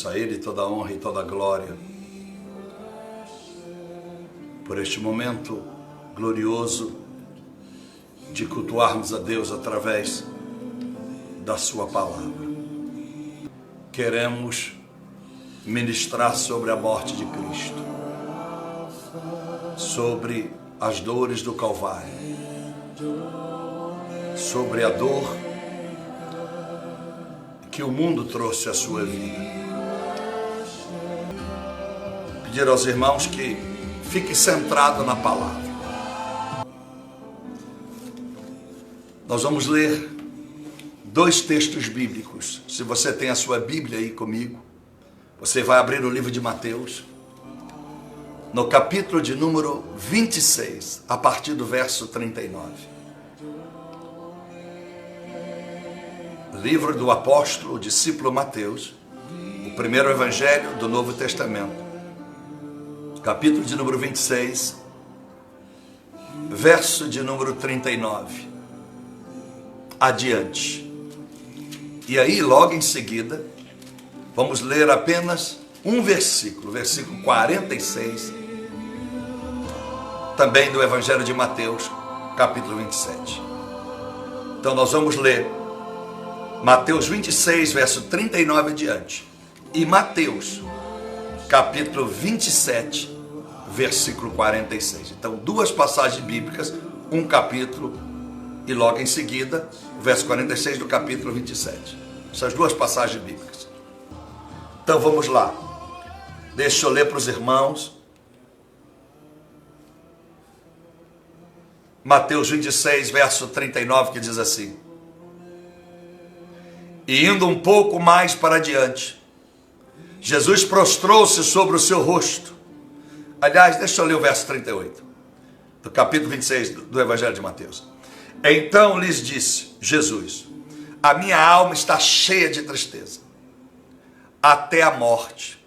A Ele toda a honra e toda a glória por este momento glorioso de cultuarmos a Deus através da Sua palavra. Queremos ministrar sobre a morte de Cristo, sobre as dores do Calvário, sobre a dor que o mundo trouxe à sua vida. Pedir aos irmãos que fique centrado na palavra. Nós vamos ler dois textos bíblicos. Se você tem a sua Bíblia aí comigo, você vai abrir o livro de Mateus, no capítulo de número 26, a partir do verso 39. Livro do apóstolo, discípulo Mateus, o primeiro evangelho do Novo Testamento. Capítulo de número 26, verso de número 39, adiante. E aí, logo em seguida, vamos ler apenas um versículo, versículo 46, também do Evangelho de Mateus, capítulo 27. Então nós vamos ler Mateus 26, verso 39 adiante, e Mateus capítulo 27, versículo 46. Então, duas passagens bíblicas, um capítulo, e logo em seguida, o verso 46 do capítulo 27. Essas duas passagens bíblicas. Então, vamos lá. Deixa eu ler para os irmãos. Mateus 26, verso 39, que diz assim: E indo um pouco mais para adiante, Jesus prostrou-se sobre o seu rosto. Aliás, deixa eu ler o verso 38, do capítulo 26 do Evangelho de Mateus. Então lhes disse Jesus: A minha alma está cheia de tristeza, até a morte.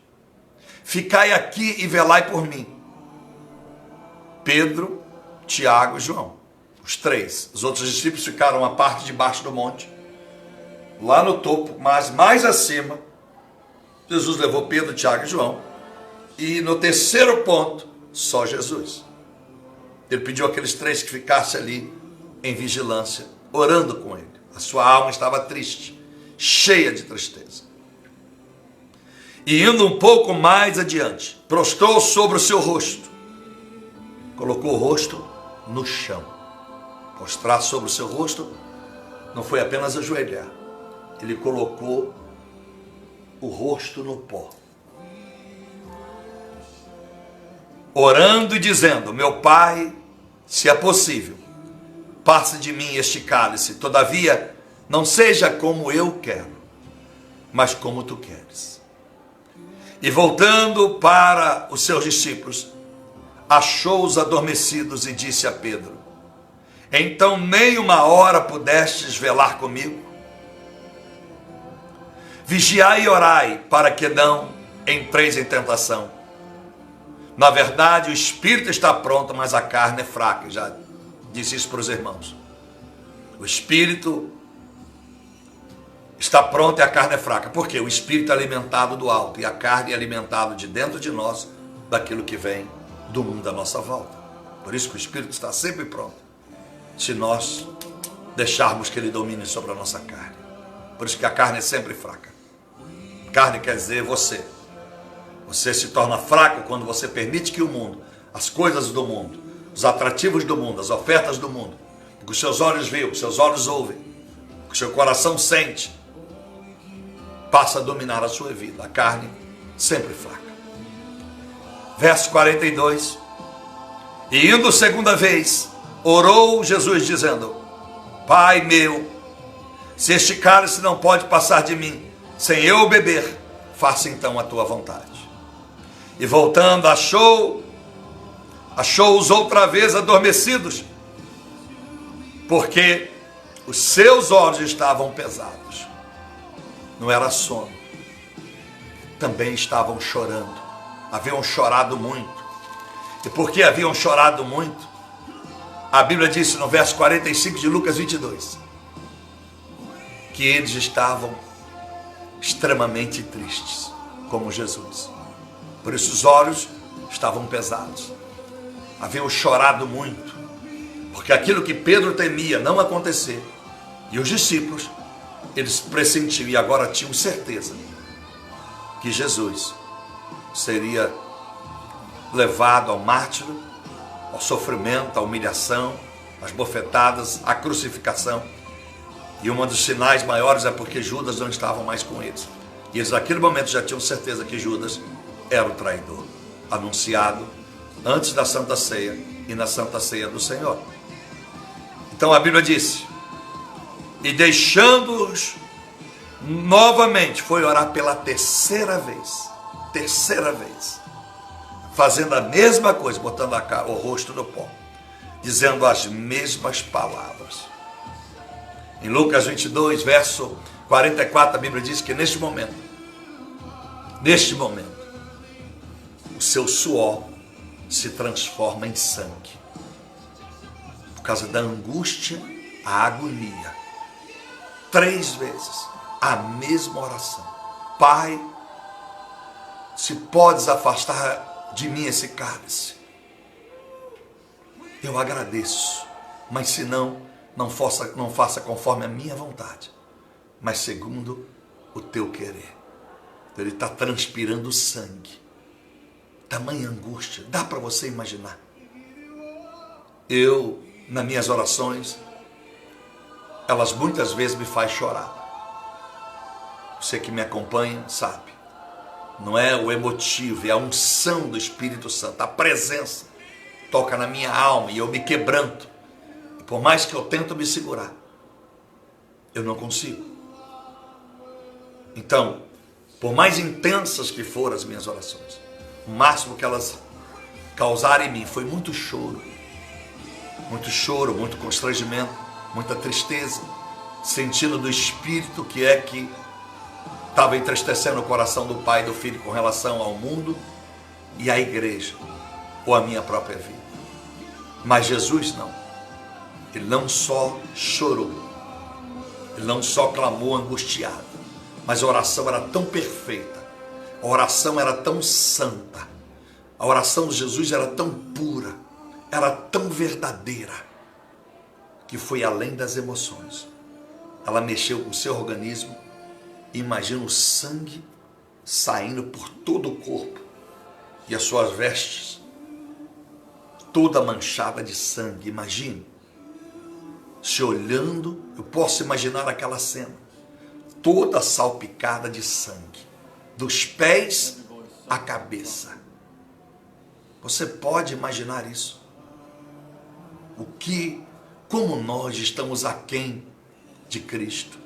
Ficai aqui e velai por mim. Pedro, Tiago e João, os três. Os outros discípulos ficaram a parte de baixo do monte, lá no topo, mas mais acima, Jesus levou Pedro, Tiago e João. E no terceiro ponto, só Jesus. Ele pediu àqueles três que ficassem ali em vigilância, orando com ele. A sua alma estava triste, cheia de tristeza. E indo um pouco mais adiante, prostrou sobre o seu rosto. Colocou o rosto no chão. Prostrar sobre o seu rosto não foi apenas ajoelhar. Ele colocou o rosto no pó, orando e dizendo: Meu Pai, se é possível, passe de mim este cálice, todavia não seja como eu quero, mas como tu queres. E voltando para os seus discípulos, achou-os adormecidos e disse a Pedro: Então nem uma hora pudestes velar comigo? Vigiai e orai, para que não entreis em tentação. Na verdade, o espírito está pronto, mas a carne é fraca. Já disse isso para os irmãos. O espírito está pronto e a carne é fraca. Por quê? O espírito é alimentado do alto e a carne é alimentada de dentro de nós, daquilo que vem do mundo à nossa volta. Por isso que o espírito está sempre pronto, se nós deixarmos que ele domine sobre a nossa carne. Por isso que a carne é sempre fraca. Carne quer dizer você. Você se torna fraco quando você permite que o mundo, as coisas do mundo, os atrativos do mundo, as ofertas do mundo, o que os seus olhos veem, o que os seus olhos ouvem, o que o seu coração sente, passa a dominar a sua vida. A carne sempre fraca. Verso 42. E indo segunda vez, orou Jesus dizendo: Pai meu, se este cálice não pode passar de mim sem eu beber, faça então a tua vontade. E voltando, achou-os outra vez adormecidos, porque os seus olhos estavam pesados. Não era sono. Também estavam chorando. Haviam chorado muito. E porque haviam chorado muito, a Bíblia disse no verso 45 de Lucas 22, que eles estavam extremamente tristes, como Jesus. Por isso os olhos estavam pesados. Haviam chorado muito, porque aquilo que Pedro temia não acontecer. E os discípulos, eles pressentiam e agora tinham certeza que Jesus seria levado ao mártire, ao sofrimento, à humilhação, às bofetadas, à crucificação. E um dos sinais maiores é porque Judas não estava mais com eles. E eles naquele momento já tinham certeza que Judas era o traidor, anunciado antes da Santa Ceia e na Santa Ceia do Senhor. Então a Bíblia disse: e deixando-os novamente, foi orar pela terceira vez, fazendo a mesma coisa, botando o rosto no pó, dizendo as mesmas palavras. Em Lucas 22, verso 44, a Bíblia diz que neste momento, o seu suor se transforma em sangue, por causa da angústia, a agonia. 3 vezes, a mesma oração: Pai, se podes afastar de mim esse cálice, eu agradeço, mas se não faça conforme a minha vontade, mas segundo o teu querer. Ele está transpirando sangue, tamanha angústia, dá para você imaginar. Eu, nas minhas orações, elas muitas vezes me fazem chorar. Você que me acompanha sabe, não é o emotivo, é a unção do Espírito Santo, a presença toca na minha alma e eu me quebranto. E por mais que eu tento me segurar, eu não consigo. Então, por mais intensas que foram as minhas orações, o máximo que elas causaram em mim foi muito choro, muito constrangimento, muita tristeza, sentindo do Espírito que estava entristecendo o coração do Pai e do Filho com relação ao mundo e à igreja, ou à minha própria vida. Mas Jesus não. Ele não só chorou, ele não só clamou angustiado, mas a oração era tão perfeita, a oração era tão santa, a oração de Jesus era tão pura, era tão verdadeira, que foi além das emoções. Ela mexeu com o seu organismo. Imagina o sangue saindo por todo o corpo e as suas vestes toda manchada de sangue. Imagine se olhando, eu posso imaginar aquela cena toda salpicada de sangue, dos pés à cabeça. Você pode imaginar isso? Como nós estamos aquém de Cristo,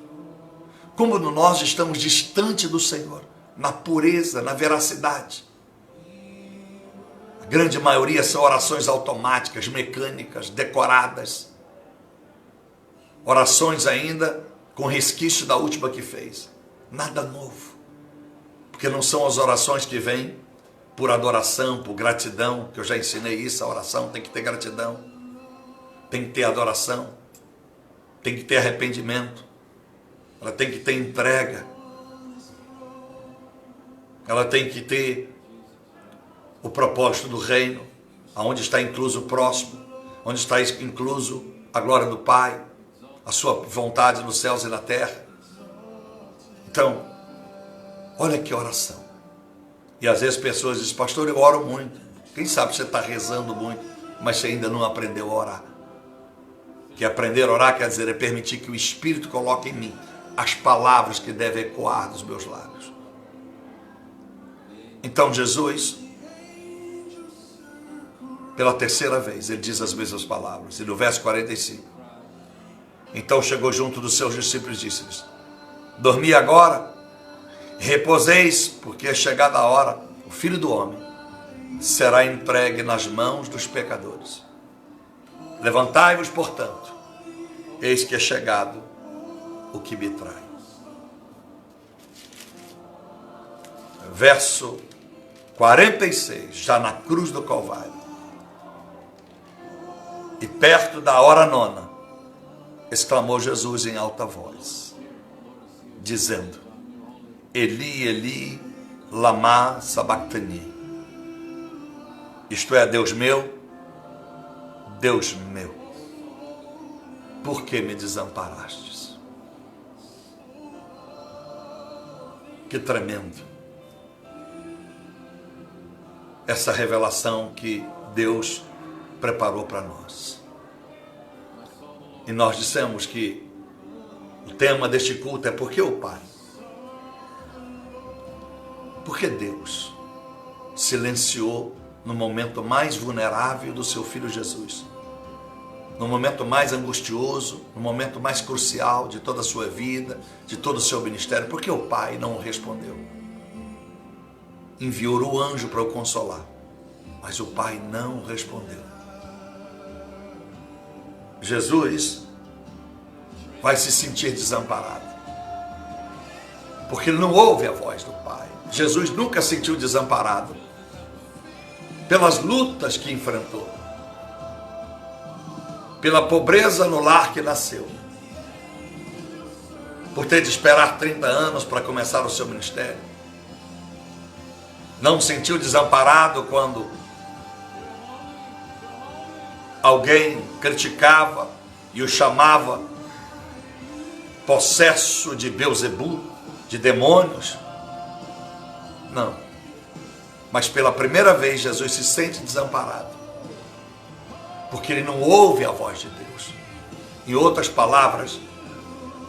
como nós estamos distante do Senhor, na pureza, na veracidade. A grande maioria são orações automáticas, mecânicas, decoradas, orações ainda com resquício da última que fez, nada novo, porque não são as orações que vêm por adoração, por gratidão, que eu já ensinei isso. A oração tem que ter gratidão, tem que ter adoração, tem que ter arrependimento, ela tem que ter entrega, ela tem que ter o propósito do reino, onde está incluso o próximo, onde está incluso a glória do Pai, a sua vontade nos céus e na terra. Então, olha que oração. E às vezes pessoas dizem: pastor, eu oro muito. Quem sabe você está rezando muito, mas você ainda não aprendeu a orar. Que aprender a orar quer dizer, é permitir que o Espírito coloque em mim as palavras que devem ecoar dos meus lábios. Então Jesus, pela terceira vez, ele diz as mesmas palavras. E no verso 45, então chegou junto dos seus discípulos e disse-lhes: dormi agora, reposeis, porque é chegada a hora, o Filho do Homem será entregue nas mãos dos pecadores. Levantai-vos, portanto, eis que é chegado o que me trai. Verso 46, já na cruz do Calvário, e perto da hora nona, exclamou Jesus em alta voz, dizendo: Eli, Eli, lama sabachthani. Isto é, Deus meu, por que me desamparastes? Que tremendo essa revelação que Deus preparou para nós. E nós dissemos que o tema deste culto é por que o Pai? Porque Deus silenciou no momento mais vulnerável do seu Filho Jesus, no momento mais angustioso, no momento mais crucial de toda a sua vida, de todo o seu ministério, porque o Pai não o respondeu. Enviou o anjo para o consolar, mas o Pai não respondeu. Jesus vai se sentir desamparado, porque ele não ouve a voz do Pai. Jesus nunca se sentiu desamparado pelas lutas que enfrentou, pela pobreza no lar que nasceu, por ter de esperar 30 anos para começar o seu ministério. Não se sentiu desamparado quando alguém criticava e o chamava possesso de Beelzebul, de demônios. Não. Mas pela primeira vez Jesus se sente desamparado, porque ele não ouve a voz de Deus. Em outras palavras,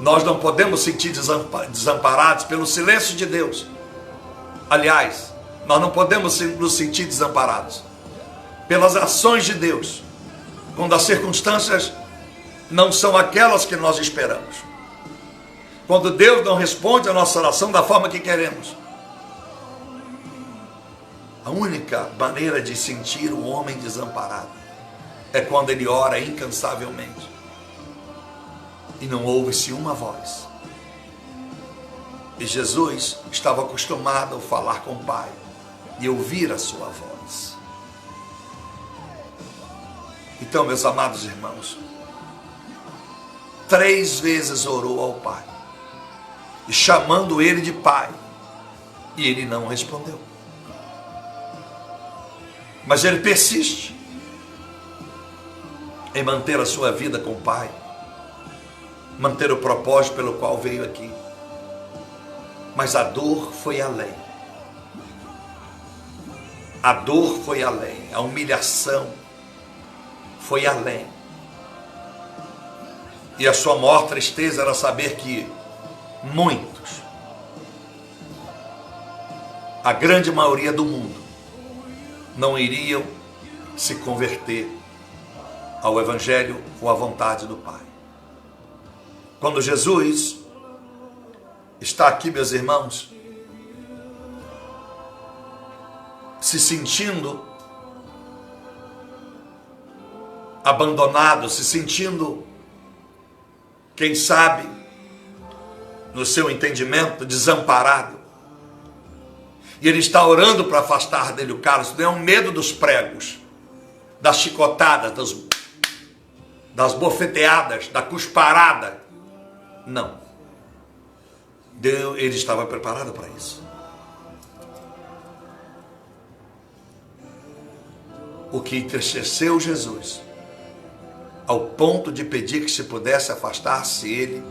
nós não podemos sentir desamparados pelo silêncio de Deus. Aliás, nós não podemos nos sentir desamparados pelas ações de Deus, quando as circunstâncias não são aquelas que nós esperamos, quando Deus não responde a nossa oração da forma que queremos. A única maneira de sentir o homem desamparado é quando ele ora incansavelmente e não ouve-se uma voz. E Jesus estava acostumado a falar com o Pai e ouvir a sua voz. Então, meus amados irmãos, 3 vezes orou ao Pai, e chamando ele de Pai, e ele não respondeu. Mas ele persiste em manter a sua vida com o Pai, manter o propósito pelo qual veio aqui. Mas a dor foi além. A dor foi além, a humilhação foi além. E a sua maior tristeza era saber que muitos, a grande maioria do mundo, não iriam se converter ao Evangelho ou à vontade do Pai. Quando Jesus está aqui, meus irmãos, se sentindo abandonado, se sentindo, quem sabe, no seu entendimento, desamparado, e ele está orando para afastar dele o cálice. Não é um medo dos pregos, das chicotadas, das bofeteadas, da cusparada. Não. Ele estava preparado para isso. O que entristeceu Jesus, ao ponto de pedir que se pudesse afastar-se ele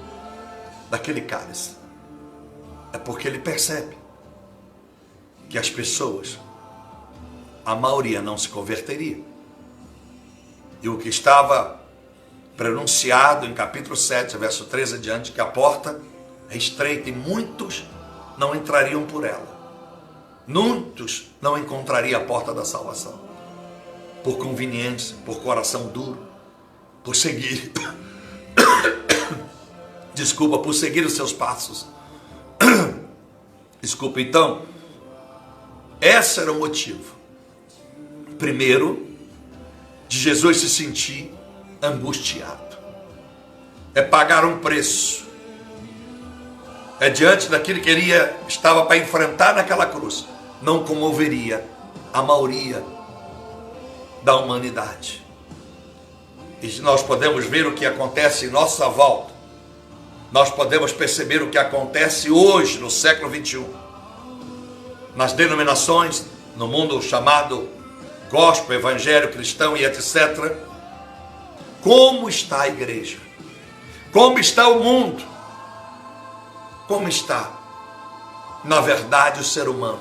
daquele cálice, é porque ele percebe que as pessoas, a maioria não se converteria. E o que estava pronunciado em capítulo 7, verso 13 adiante, que a porta é estreita e muitos não entrariam por ela. Muitos não encontrariam a porta da salvação, por conveniência, por coração duro, por seguir, por seguir os seus passos. Desculpa, então, esse era o motivo, primeiro, de Jesus se sentir angustiado. É pagar um preço. É diante daquilo que ele estava para enfrentar naquela cruz. Não comoveria a maioria da humanidade. E nós podemos ver o que acontece em nossa volta. Nós podemos perceber o que acontece hoje, no século 21. nas denominações, no mundo chamado gospel, evangelho, cristão e etc. Como está a igreja? Como está o mundo? Como está, na verdade, o ser humano?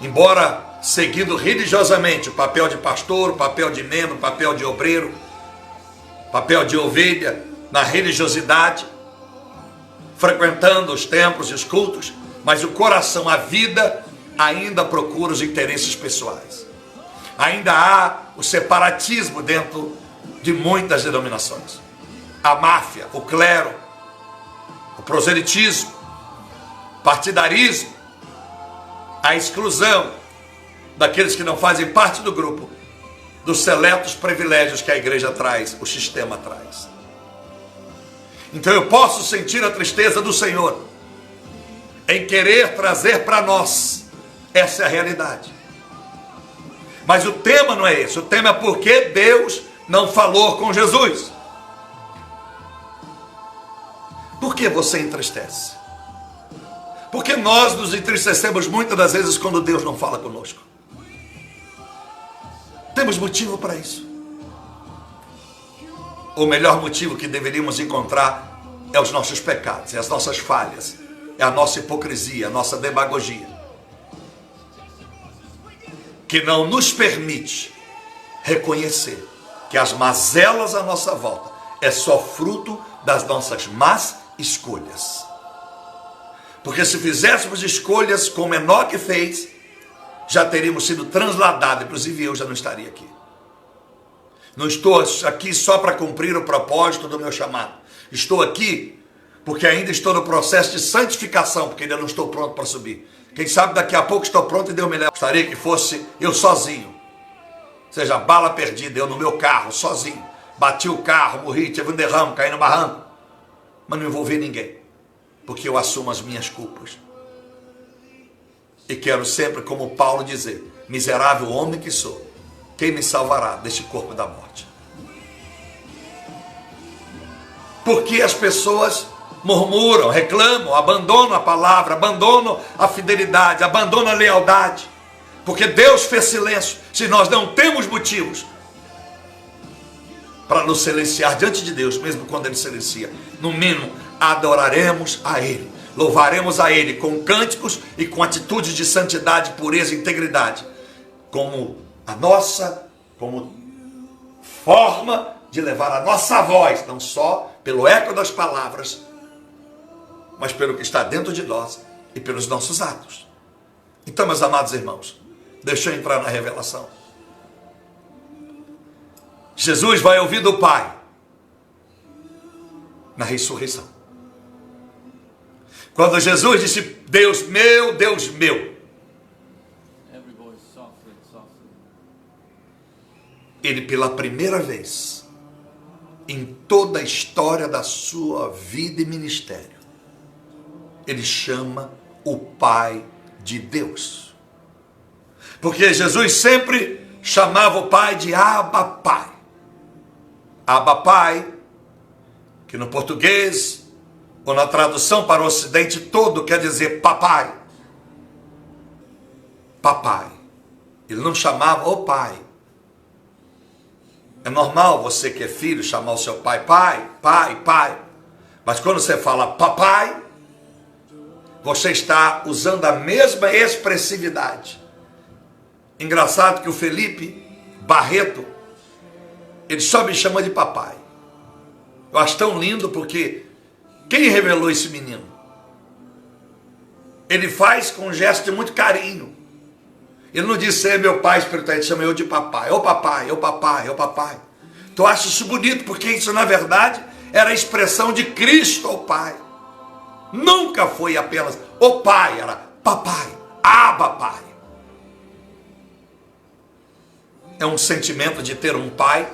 Embora seguindo religiosamente o papel de pastor, o papel de membro, o papel de obreiro, o papel de ovelha, na religiosidade, frequentando os templos e os cultos, mas o coração, a vida, ainda procura os interesses pessoais. Ainda há o separatismo dentro de muitas denominações. A máfia, o clero, o proselitismo, partidarismo, a exclusão daqueles que não fazem parte do grupo, dos seletos privilégios que a igreja traz, o sistema traz. Então eu posso sentir a tristeza do Senhor em querer trazer para nós, essa é a realidade. Mas o tema não é esse, o tema é porque Deus não falou com Jesus. Por que você entristece? Porque nós nos entristecemos muitas das vezes quando Deus não fala conosco. Temos motivo para isso. O melhor motivo que deveríamos encontrar é os nossos pecados, é as nossas falhas, é a nossa hipocrisia, a nossa demagogia, que não nos permite reconhecer que as mazelas à nossa volta é só fruto das nossas más escolhas. Porque se fizéssemos escolhas como Enoque fez, já teríamos sido transladados, inclusive eu já não estaria aqui. Não estou aqui só para cumprir o propósito do meu chamado. Estou aqui porque ainda estou no processo de santificação, porque ainda não estou pronto para subir. Quem sabe daqui a pouco estou pronto e Deus me leva. Gostaria que fosse eu sozinho. Ou seja, bala perdida, eu no meu carro, sozinho. Bati o carro, morri, tive um derrame, caí no barranco. Mas não envolvi ninguém, porque eu assumo as minhas culpas. E quero sempre, como Paulo, dizer: miserável homem que sou, quem me salvará deste corpo da morte? Porque as pessoas murmuram, reclamam, abandonam a palavra, abandonam a fidelidade, abandonam a lealdade, porque Deus fez silêncio. Se nós não temos motivos para nos silenciar diante de Deus, mesmo quando Ele silencia, no mínimo adoraremos a Ele, louvaremos a Ele com cânticos e com atitudes de santidade, pureza e integridade, como forma de levar a nossa voz, não só pelo eco das palavras, mas pelo que está dentro de nós e pelos nossos atos. Então, meus amados irmãos, deixa eu entrar na revelação. Jesus vai ouvir do Pai na ressurreição. Quando Jesus disse: Deus meu, Ele pela primeira vez em toda a história da sua vida e ministério, Ele chama o Pai de Deus. Porque Jesus sempre chamava o Pai de Abba Pai. Abba Pai, que no português, ou na tradução para o ocidente todo, quer dizer papai. Papai. Ele não chamava o pai. É normal você que é filho chamar o seu pai, pai. Mas quando você fala papai, você está usando a mesma expressividade. Engraçado que o Felipe Barreto, ele só me chama de papai. Eu acho tão lindo porque quem revelou esse menino? Ele faz com um gesto de muito carinho. Ele não disse: é meu pai espiritual, ele chama eu de papai. Ô papai, ô papai, ô papai. Então eu acho isso bonito, porque isso na verdade era a expressão de Cristo ao Pai. Nunca foi apenas o Pai, era papai, Abba Pai. É um sentimento de ter um Pai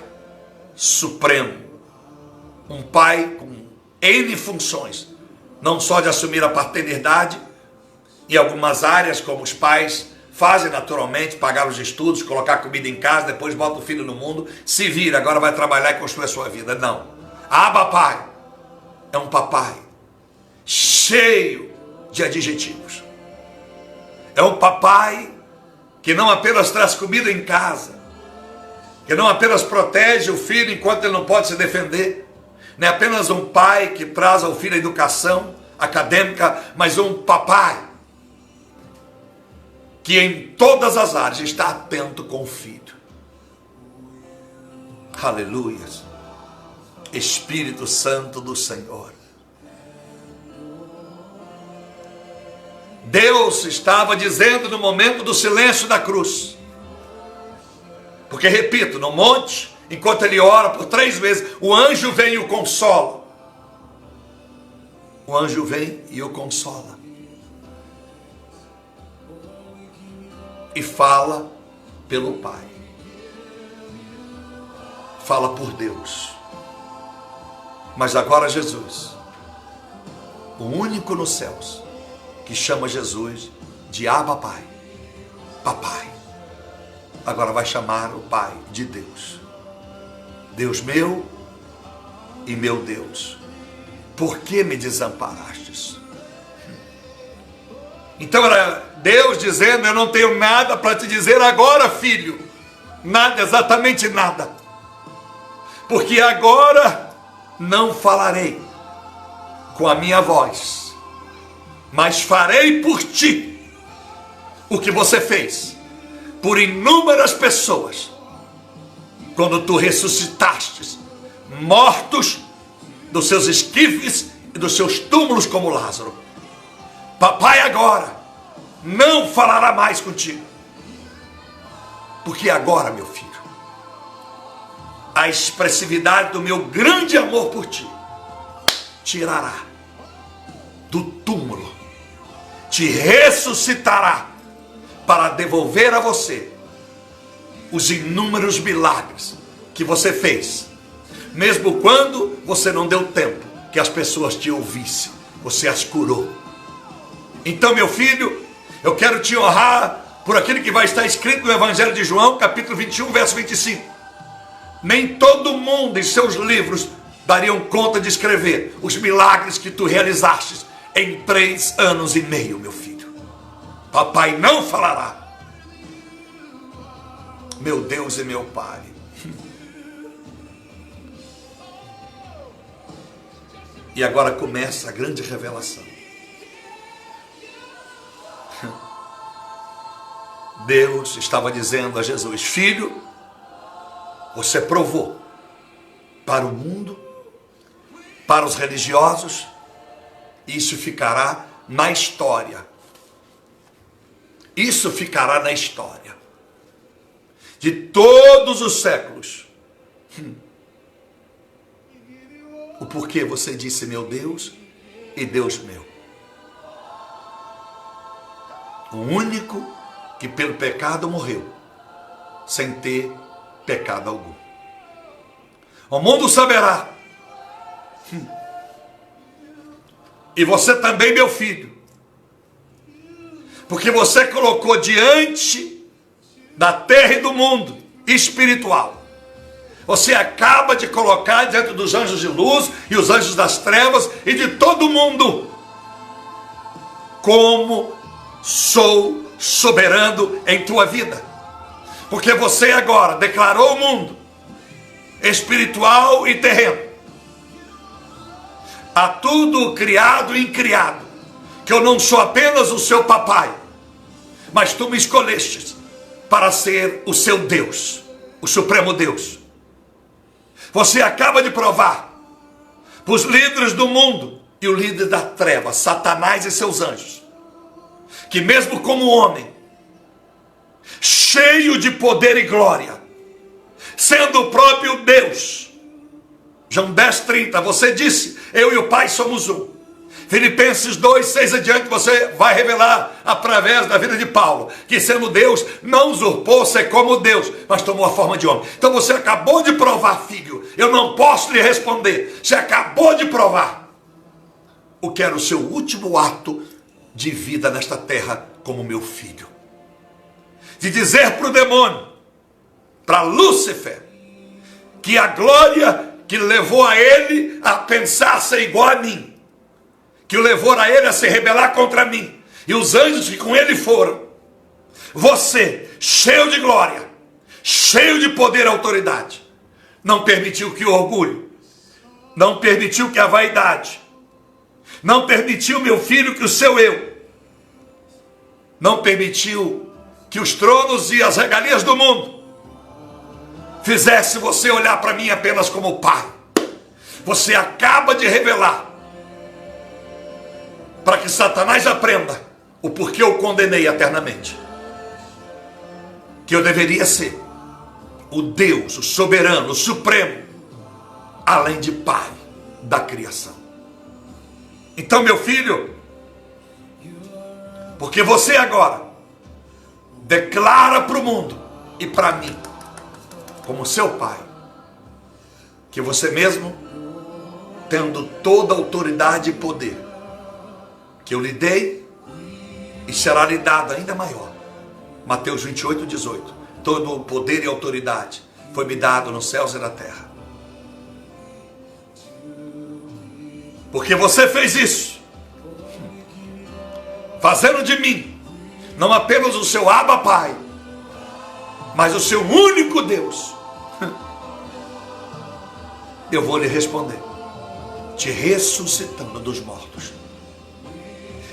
supremo. Um Pai com N funções. Não só de assumir a paternidade, em algumas áreas, como os pais fazem naturalmente, pagar os estudos, colocar comida em casa, depois bota o filho no mundo, se vira, agora vai trabalhar e construir a sua vida. Não. Abba Pai é um papai cheio de adjetivos. É um papai que não apenas traz comida em casa, que não apenas protege o filho enquanto ele não pode se defender, não é apenas um pai que traz ao filho a educação acadêmica, mas um papai que em todas as áreas está atento com o filho. Aleluia. Espírito Santo do Senhor. Deus estava dizendo no momento do silêncio da cruz, porque repito, no monte, enquanto ele ora por 3 vezes, o anjo vem e o consola. O anjo vem e o consola. E fala pelo Pai. Fala por Deus. Mas agora Jesus, o único nos céus, que chama Jesus de Abba Pai, Papai, agora vai chamar o Pai de Deus. Deus meu e meu Deus, por que me desamparastes? Então era Deus dizendo: eu não tenho nada para te dizer agora, filho. Nada, exatamente nada. Porque agora não falarei com a minha voz, mas farei por ti o que você fez por inúmeras pessoas quando tu ressuscitastes mortos dos seus esquifes e dos seus túmulos como Lázaro. Papai agora não falará mais contigo, porque agora, meu filho, a expressividade do meu grande amor por ti tirará do túmulo, te ressuscitará para devolver a você os inúmeros milagres que você fez, mesmo quando você não deu tempo que as pessoas te ouvissem, você as curou. Então, meu filho, eu quero te honrar por aquilo que vai estar escrito no Evangelho de João, capítulo 21, verso 25. Nem todo mundo em seus livros dariam conta de escrever os milagres que tu realizaste em 3 anos e meio, meu filho. Papai não falará. Meu Deus e meu Pai. E agora começa a grande revelação. Deus estava dizendo a Jesus: filho, você provou para o mundo, para os religiosos, isso ficará na história. Isso ficará na história de todos os séculos. O porquê você disse meu Deus e Deus meu. O único que pelo pecado morreu, sem ter pecado algum. O mundo saberá. E você também, meu filho, porque você colocou diante da terra e do mundo espiritual, você acaba de colocar diante dos anjos de luz e os anjos das trevas e de todo mundo, como sou soberano em tua vida. Porque você agora declarou o mundo espiritual e terreno, a tudo criado e incriado, que eu não sou apenas o seu papai, mas tu me escolhestes para ser o seu Deus, o supremo Deus. Você acaba de provar para os líderes do mundo e o líder da treva, Satanás e seus anjos, que mesmo como homem, cheio de poder e glória, sendo o próprio Deus, João 10:30, você disse, eu e o Pai somos um. Filipenses 2:6 adiante, você vai revelar através da vida de Paulo, que sendo Deus, não usurpou ser como Deus, mas tomou a forma de homem. Então você acabou de provar, filho, eu não posso lhe responder, você acabou de provar o que era o seu último ato de vida nesta terra como meu filho. De dizer para o demônio, para Lúcifer, que a glória que levou a ele a pensar ser igual a mim, que o levou a ele a se rebelar contra mim, e os anjos que com ele foram, Você, cheio de glória, cheio de poder e autoridade, não permitiu que o orgulho, não permitiu que a vaidade, não permitiu, meu filho, que o seu eu, não permitiu que os tronos e as regalias do mundo fizesse você olhar para mim apenas como pai. Você acaba de revelar, para que Satanás aprenda o porquê eu condenei eternamente. Que eu deveria ser o Deus, o soberano, o supremo, além de pai da criação. Então, meu filho, porque você agora declara para o mundo e para mim, como seu pai, que você mesmo, tendo toda a autoridade e poder que eu lhe dei, e será lhe dado ainda maior. Mateus 28, 18. Todo o poder e autoridade foi me dado nos céus e na terra. Porque você fez isso, fazendo de mim não apenas o seu Abba Pai, mas o seu único Deus. Eu vou lhe responder, te ressuscitando dos mortos,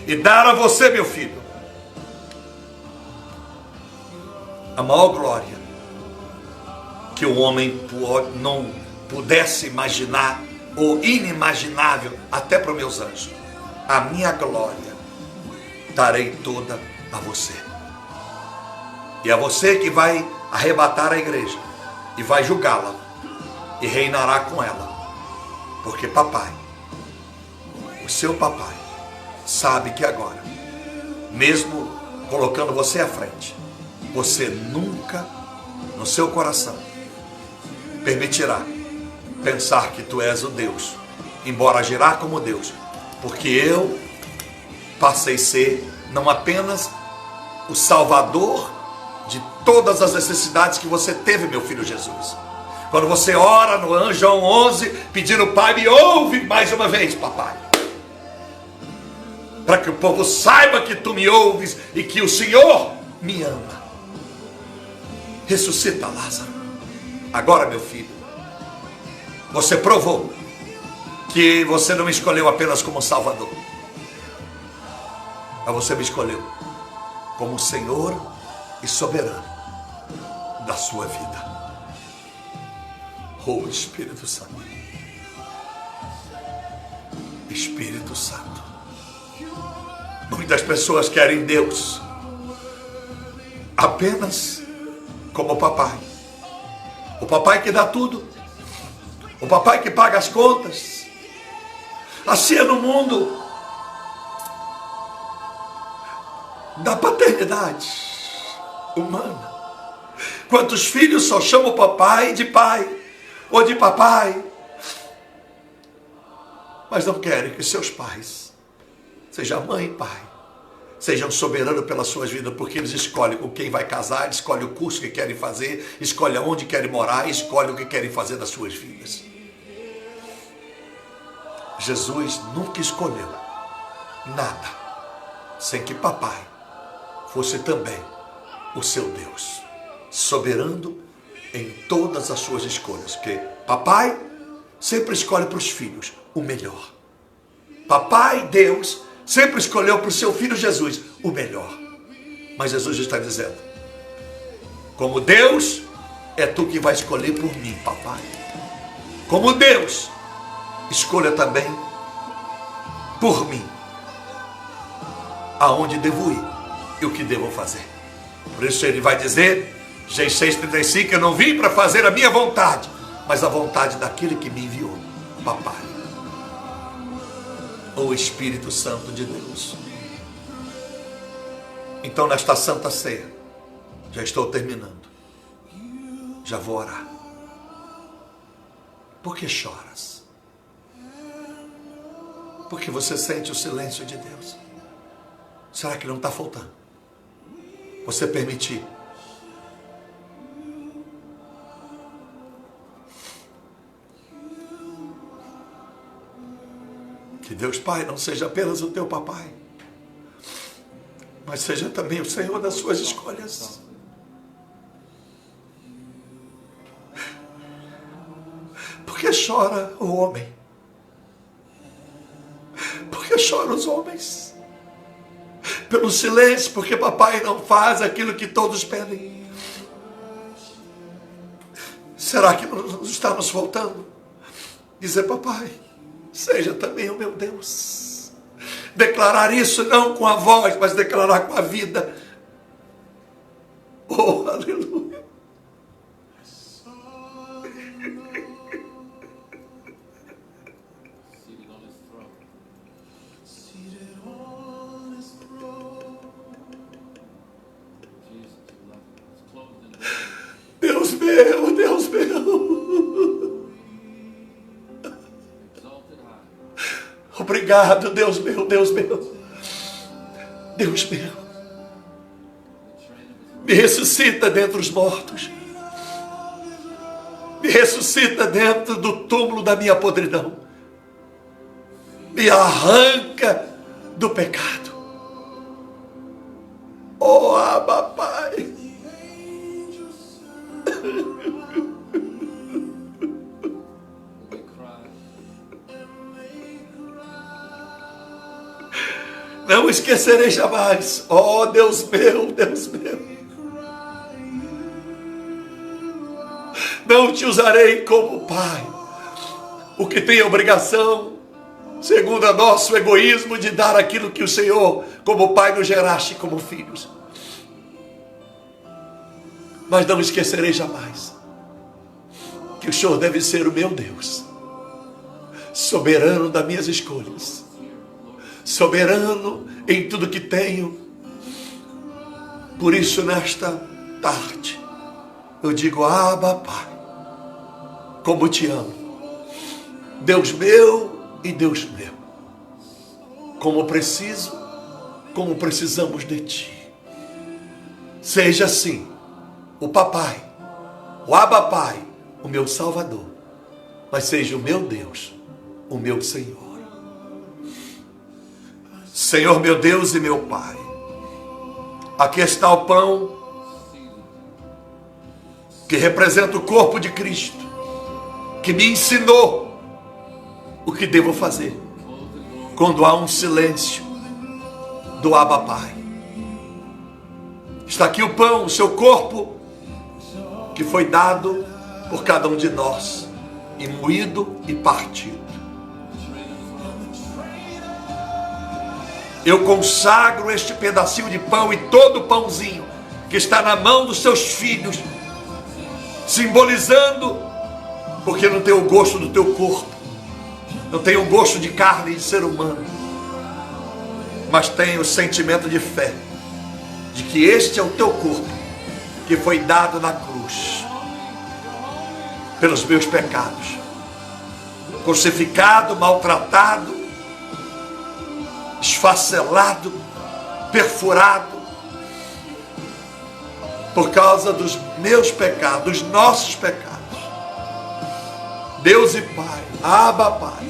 e dar a você, meu filho, a maior glória que o homem não pudesse imaginar, ou inimaginável até para os meus anjos. A minha glória darei toda a você. E é você que vai arrebatar a igreja e vai julgá-la e reinará com ela. Porque papai, o seu papai, sabe que agora, mesmo colocando você à frente, você nunca no seu coração permitirá pensar que tu és o Deus, embora agirá como Deus, porque eu passei a ser não apenas o Salvador de todas as necessidades que você teve, meu filho Jesus. Quando você ora no João 11, pedindo, Pai, me ouve mais uma vez, papai, para que o povo saiba que tu me ouves e que o Senhor me ama. Ressuscita Lázaro. Agora, meu filho, você provou que você não me escolheu apenas como Salvador, mas você me escolheu como Senhor e soberano da sua vida. Oh, Espírito Santo, Espírito Santo. Muitas pessoas querem Deus apenas como papai, o papai que dá tudo, o papai que paga as contas. Assim é no mundo da paternidade humana. Quantos filhos só chamam o papai de pai ou de papai, mas não querem que seus pais, seja mãe e pai, sejam soberanos pelas suas vidas, porque eles escolhem com quem vai casar, escolhem o curso que querem fazer, escolhem onde querem morar, escolhem o que querem fazer das suas vidas. Jesus nunca escolheu nada sem que papai fosse também o seu Deus, soberano em todas as suas escolhas, que papai sempre escolhe para os filhos o melhor. Papai, Deus, sempre escolheu para o seu filho Jesus o melhor. Mas Jesus está dizendo, como Deus, é tu que vai escolher por mim, papai. Como Deus, escolha também por mim aonde devo ir e o que devo fazer. Por isso ele vai dizer, Gênesis 6:35, eu não vim para fazer a minha vontade, mas a vontade daquele que me enviou, papai. O Espírito Santo de Deus. Então, nesta Santa Ceia, já estou terminando, já vou orar. Por que choras? Porque você sente o silêncio de Deus. Será que não está faltando você permitir que Deus Pai não seja apenas o teu papai, mas seja também o Senhor das suas escolhas. Por que chora o homem? Por que choram os homens? Pelo silêncio, porque papai não faz aquilo que todos pedem. Será que nos estamos faltando? Dizer, papai, seja também o meu Deus. Declarar isso não com a voz, mas declarar com a vida. Oh, aleluia. Deus meu, Deus meu. Obrigado, Deus meu, Deus meu. Deus meu. Me ressuscita dentre os mortos. Me ressuscita dentro do túmulo da minha podridão. Me arranca do pecado. Oh, Abba, Pai. Não esquecerei jamais. Oh, Deus meu, Deus meu. Não te usarei como pai, o que tem a obrigação, segundo o nosso egoísmo, de dar aquilo que o Senhor, como pai, nos geraste como filhos. Mas não esquecerei jamais que o Senhor deve ser o meu Deus, soberano das minhas escolhas, soberano em tudo que tenho. Por isso, nesta tarde, eu digo, Abba, Pai, como te amo, Deus meu e Deus meu, como precisamos de ti. Seja assim, o papai, o Abba, Pai, o meu Salvador, mas seja o meu Deus, o meu Senhor. Senhor, meu Deus e meu Pai, aqui está o pão que representa o corpo de Cristo, que me ensinou o que devo fazer quando há um silêncio do Abba, Pai. Está aqui o pão, o seu corpo, que foi dado por cada um de nós, e moído e partido. Eu consagro este pedacinho de pão e todo o pãozinho que está na mão dos seus filhos, simbolizando, porque não tem o gosto do teu corpo, não tem o gosto de carne de ser humano, mas tem o sentimento de fé, de que este é o teu corpo, que foi dado na cruz, pelos meus pecados, crucificado, maltratado, esfacelado, perfurado, por causa dos meus pecados, dos nossos pecados. Deus e Pai, Abba, Pai,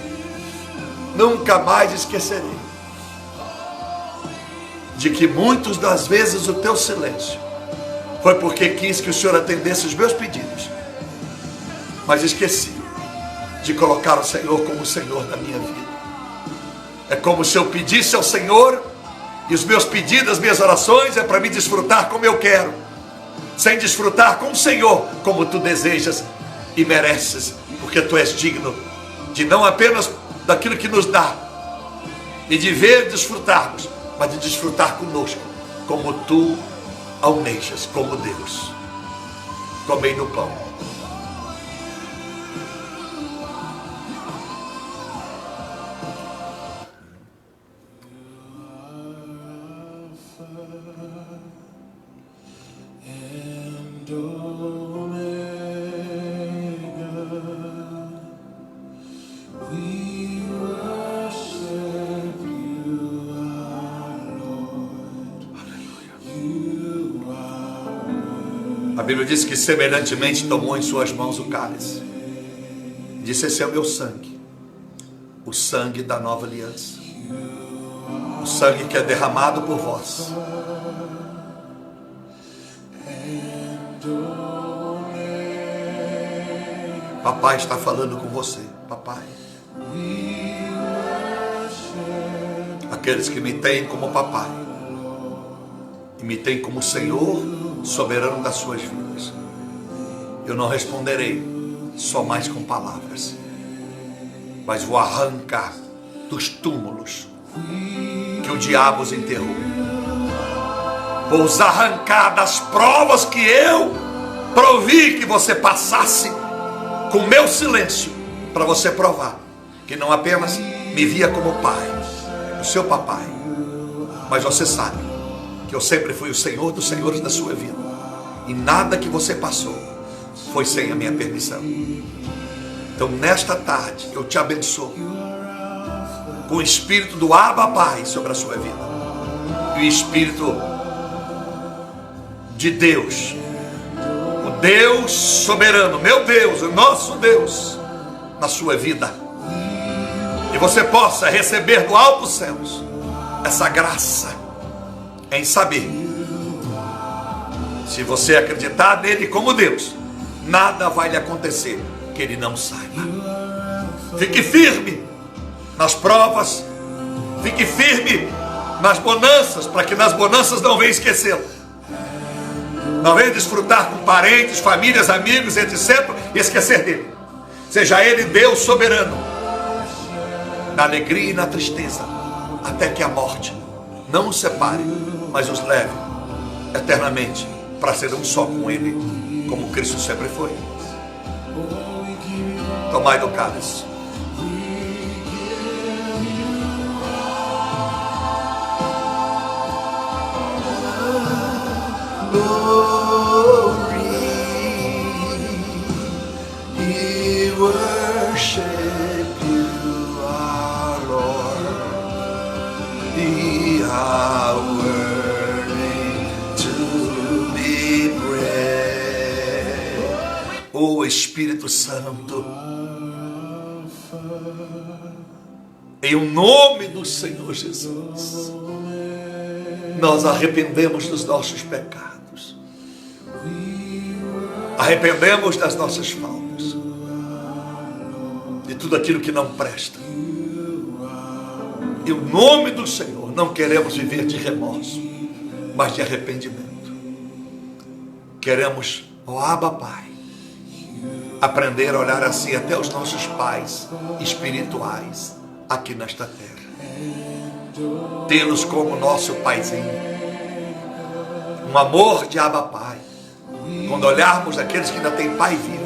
nunca mais esquecerei de que muitas das vezes o teu silêncio foi porque quis que o Senhor atendesse os meus pedidos, mas esqueci de colocar o Senhor como o Senhor da minha vida. É como se eu pedisse ao Senhor, e os meus pedidos, as minhas orações é para me desfrutar como eu quero, sem desfrutar com o Senhor como tu desejas e mereces, porque tu és digno de não apenas daquilo que nos dá e de ver desfrutarmos, mas de desfrutar conosco como tu almejas, como Deus. Comei no pão. A Bíblia diz que semelhantemente tomou em suas mãos o cálice. Disse, esse é o meu sangue, o sangue da nova aliança. o sangue que é derramado por vós. Papai está falando com você, papai. Aqueles que me têm como papai e me têm como Senhor soberano das suas vidas, eu não responderei só mais com palavras, mas vou arrancar dos túmulos que o diabo os enterrou. Vou os arrancar das provas que eu provi que você passasse com meu silêncio, para você provar que não apenas me via como pai, o seu papai, mas você sabe que eu sempre fui o Senhor dos senhores da sua vida, e nada que você passou foi sem a minha permissão. Então nesta tarde eu te abençoo com o espírito do Abba Pai sobre a sua vida, e o espírito de Deus, o Deus soberano, meu Deus, o nosso Deus, na sua vida, e você possa receber do alto dos céus essa graça em saber, se você acreditar nele como Deus, nada vai lhe acontecer que ele não saiba. Fique firme nas provas, fique firme nas bonanças, para que nas bonanças não venha esquecê-lo, não venha desfrutar com parentes, famílias, amigos, etc., e esquecer dele. Seja ele Deus soberano, na alegria e na tristeza, até que a morte não os separe, mas os leve eternamente para ser um só com ele, como Cristo sempre foi. Tomai do cálice. We worship you, our Lord. We are worthy to be praised. Oh Espírito Santo, em o nome do Senhor Jesus, nós arrependemos dos nossos pecados, arrependemos das nossas faltas, de tudo aquilo que não presta. Em nome do Senhor, não queremos viver de remorso, mas de arrependimento. Queremos, ó Abba Pai, aprender a olhar assim até os nossos pais espirituais aqui nesta terra, tê-los como nosso paizinho, um amor de Abba Pai. Quando olharmos aqueles que ainda têm pai vivo,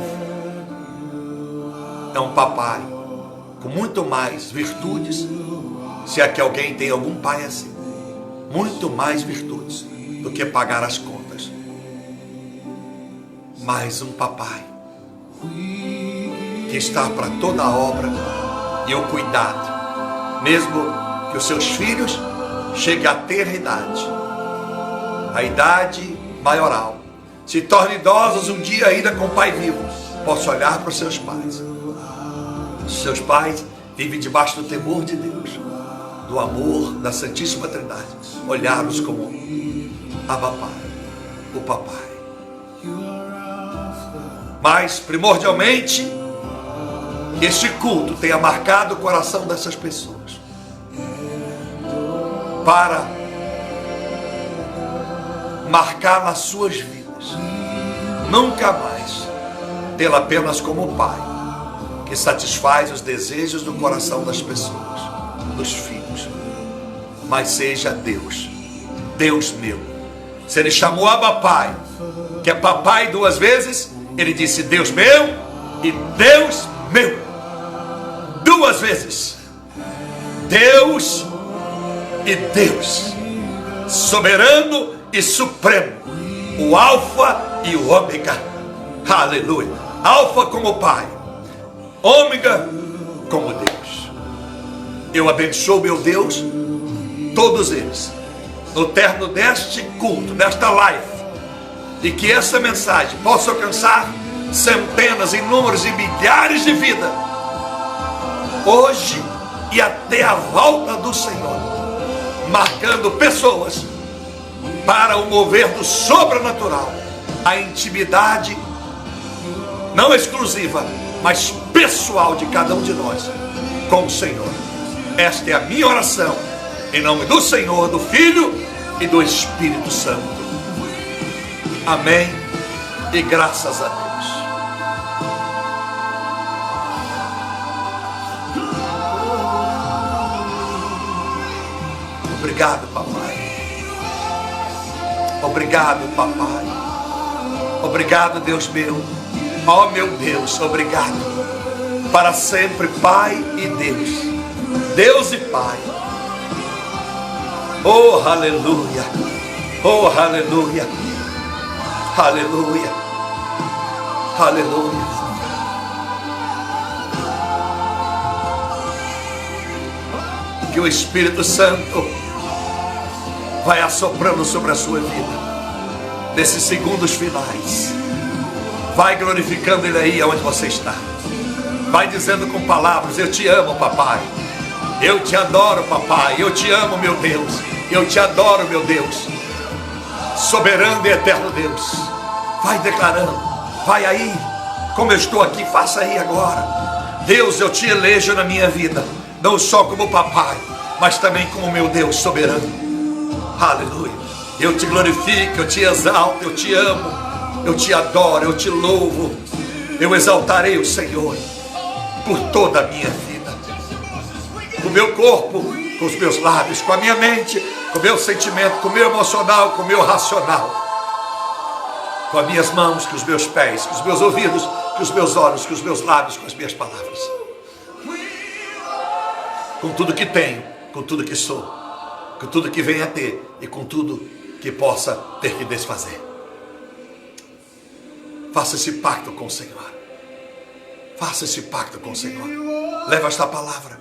é um papai com muito mais virtudes, se é que alguém tem algum pai assim, muito mais virtudes do que pagar as contas, mas um papai que está para toda a obra e o cuidado, mesmo que os seus filhos cheguem a ter a idade maioral, se tornem idosos um dia ainda com o pai vivo, possa olhar para os seus pais. Os seus pais vivem debaixo do temor de Deus, do amor da Santíssima Trindade, olhá-los como Abba Pai, o papai. Mas primordialmente, este culto tenha marcado o coração dessas pessoas, para marcar nas suas vidas, nunca mais tê-la apenas como pai, que satisfaz os desejos do coração das pessoas, dos filhos, mas seja Deus, Deus meu. Se ele chamou Abba Pai, que é papai duas vezes, ele disse Deus meu e Deus meu, duas vezes, Deus e Deus, soberano e supremo, o Alfa e o Ômega, aleluia, Alfa como Pai, Ômega como Deus. Eu abençoo, meu Deus, todos eles, no término deste culto, desta live, e que essa mensagem possa alcançar centenas, inúmeros e milhares de vidas, hoje e até a volta do Senhor. marcando pessoas para o mover do sobrenatural, a intimidade não exclusiva, mas pessoal de cada um de nós com o Senhor. Esta é a minha oração, em nome do Senhor, do Filho e do Espírito Santo. Amém e graças a Deus. Obrigado, papai. Obrigado, papai. Obrigado, Deus meu. Ó meu Deus, obrigado. Para sempre, Pai e Deus. Deus e Pai. Oh, aleluia. Oh, aleluia. Aleluia. Aleluia. Que o Espírito Santo vai assoprando sobre a sua vida nesses segundos finais. Vai glorificando Ele aí onde você está. Vai dizendo com palavras: eu te amo, papai. Eu te adoro, papai. Eu te amo, meu Deus. Eu te adoro, meu Deus. Soberano e eterno Deus. Vai declarando. Vai aí. Como eu estou aqui, faça aí agora. Deus, eu te elejo na minha vida, não só como papai, mas também como meu Deus soberano. Aleluia. Eu te glorifico, eu te exalto, eu te amo, eu te adoro, eu te louvo. Eu exaltarei o Senhor por toda a minha vida, com o meu corpo, com os meus lábios, com a minha mente, com o meu sentimento, com o meu emocional, com o meu racional, com as minhas mãos, com os meus pés, com os meus ouvidos, com os meus olhos, com os meus lábios, com as minhas palavras, com tudo que tenho, com tudo que sou, com tudo que venho a ter e com tudo que possa ter que desfazer. Faça esse pacto com o Senhor. Faça esse pacto com o Senhor. Leva esta palavra.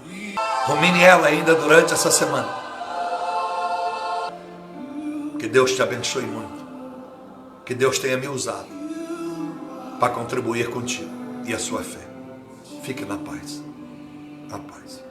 Rumine ela ainda durante essa semana. Que Deus te abençoe muito. Que Deus tenha me usado para contribuir contigo e a sua fé. Fique na paz. A paz.